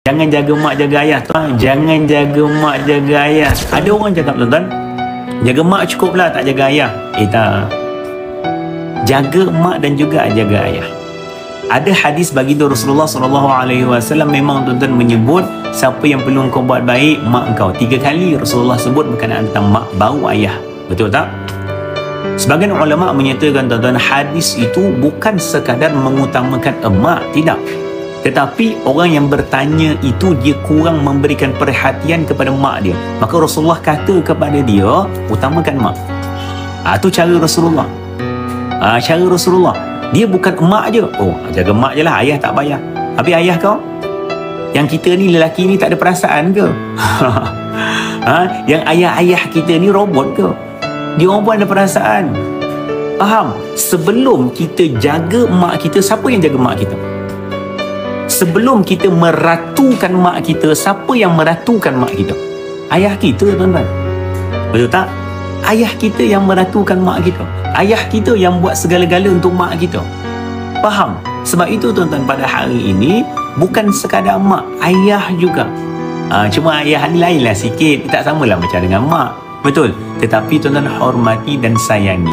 Jangan jaga mak jaga ayah tuan. Jangan jaga mak jaga ayah. Ada orang cakap tuan-tuan, jaga mak cukup lah, tak jaga ayah. Tak. Jaga mak dan juga jaga ayah. Ada hadis baginda Rasulullah SAW memang tuan-tuan menyebut siapa yang perlu kau buat baik mak kau. 3 kali Rasulullah sebut berkenaan tentang mak baru ayah. Betul tak? Sebagian ulama menyatakan tuan-tuan, hadis itu bukan sekadar mengutamakan emak, tidak. Tetapi orang yang bertanya itu dia kurang memberikan perhatian kepada mak dia. Maka Rasulullah kata kepada dia, utamakan mak. Itu cara Rasulullah. Cara Rasulullah. Dia bukan emak je. Oh, jaga mak je lah, ayah tak payah. Habis ayah kau? Yang kita ni lelaki ni tak ada perasaan ke? Yang ayah-ayah kita ni robot ke? Dia orang pun ada perasaan. Faham? Sebelum kita jaga mak kita, siapa yang jaga mak kita? Sebelum kita meratukan mak kita, siapa yang meratukan mak kita? Ayah kita, tuan-tuan. Betul tak? Ayah kita yang meratukan mak kita. Ayah kita yang buat segala-gala untuk mak kita. Faham? Sebab itu tuan-tuan, pada hari ini bukan sekadar mak, ayah juga. Cuma ayah ni lainlah sikit, tak samalah macam dengan mak. Betul? Tetapi tuan-tuan hormati dan sayangi.